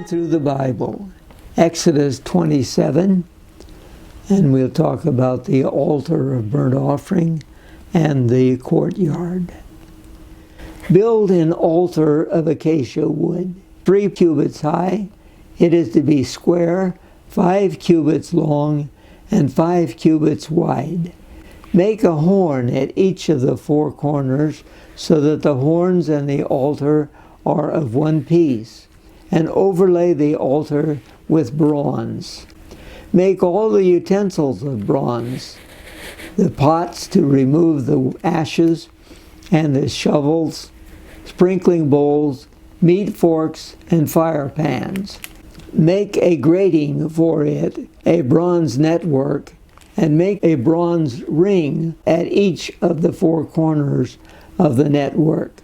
through the Bible. Exodus 27, and we'll talk about the altar of burnt offering and the courtyard. Build an altar of acacia wood, 3 cubits high. It is to be square, 5 cubits long, and 5 cubits wide. Make a horn at each of the 4 corners, so that the horns and the altar are of one piece, and overlay the altar with bronze. Make all the utensils of bronze, the pots to remove the ashes, and the shovels, sprinkling bowls, meat forks, and fire pans. Make a grating for it, a bronze network, and make a bronze ring at each of the 4 corners of the network.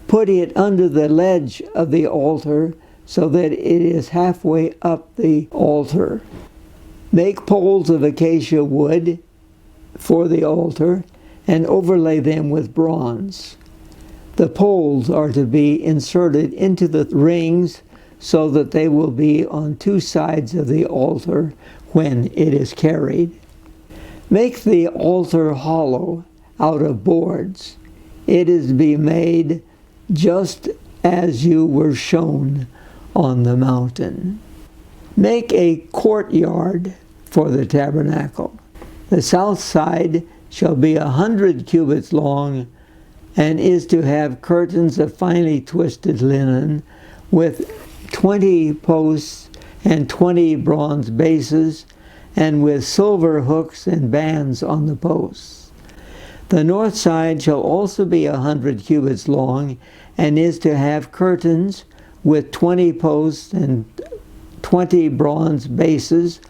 Put it under the ledge of the altar so that it is halfway up the altar. Make poles of acacia wood for the altar and overlay them with bronze. The poles are to be inserted into the rings so that they will be on 2 sides of the altar when it is carried. Make the altar hollow out of boards. It is to be made just as you were shown on the mountain. Make a courtyard for the tabernacle. The south side shall be 100 cubits long, and is to have curtains of finely twisted linen, with 20 posts and 20 bronze bases, and with silver hooks and bands on the posts. The north side shall also be 100 cubits long, and is to have curtains with 20 posts and 20 bronze bases,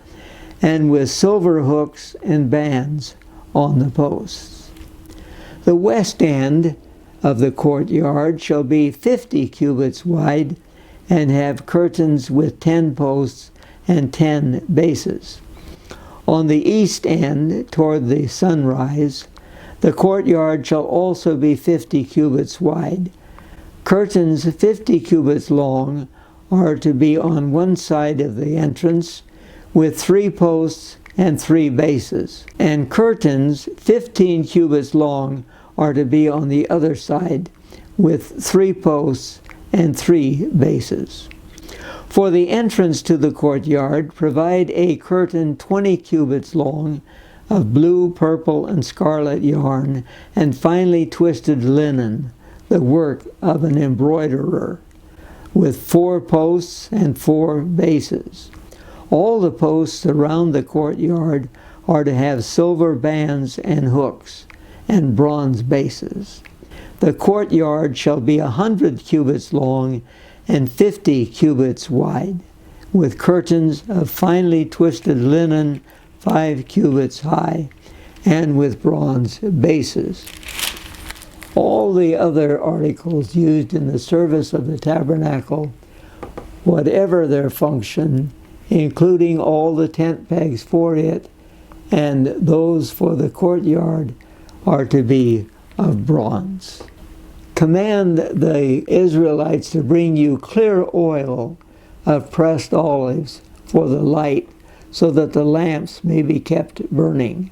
and with silver hooks and bands on the posts. The west end of the courtyard shall be 50 cubits wide, and have curtains with 10 posts and 10 bases. On the east end, toward the sunrise, the courtyard shall also be 50 cubits wide. Curtains 50 cubits long are to be on one side of the entrance, with 3 posts and 3 bases. And curtains 15 cubits long are to be on the other side, with 3 posts and 3 bases. For the entrance to the courtyard, provide a curtain 20 cubits long, of blue, purple, and scarlet yarn, and finely twisted linen, the work of an embroiderer, with 4 posts and 4 bases. All the posts around the courtyard are to have silver bands and hooks, and bronze bases. The courtyard shall be 100 cubits long and 50 cubits wide, with curtains of finely twisted linen 5 cubits high, and with bronze bases. All the other articles used in the service of the tabernacle, whatever their function, including all the tent pegs for it, and those for the courtyard, are to be of bronze. Command the Israelites to bring you clear oil of pressed olives for the light, so that the lamps may be kept burning.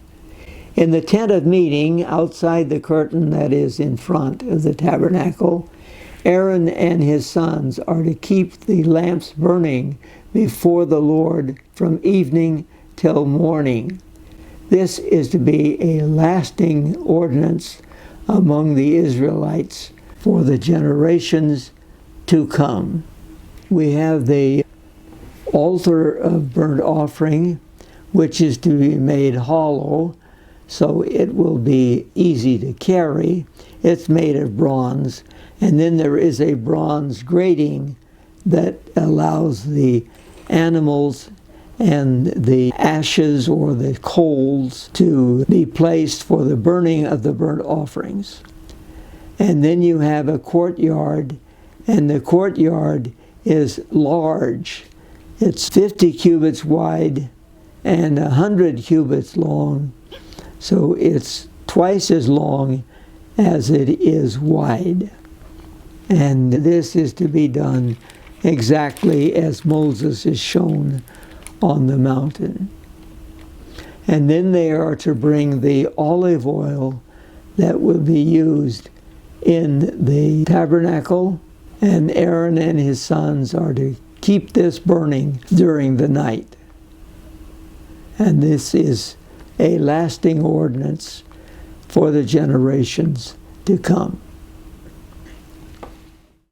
In the tent of meeting, outside the curtain that is in front of the tabernacle, Aaron and his sons are to keep the lamps burning before the Lord from evening till morning. This is to be a lasting ordinance among the Israelites for the generations to come. We have the altar of burnt offering, which is to be made hollow, so it will be easy to carry. It's made of bronze, and then there is a bronze grating that allows the animals and the ashes or the coals to be placed for the burning of the burnt offerings. And then you have a courtyard, and the courtyard is large. It's 50 cubits wide and 100 cubits long, so it's twice as long as it is wide. And this is to be done exactly as Moses is shown on the mountain. And then they are to bring the olive oil that will be used in the tabernacle, and Aaron and his sons are to keep this burning during the night. And this is a lasting ordinance for the generations to come.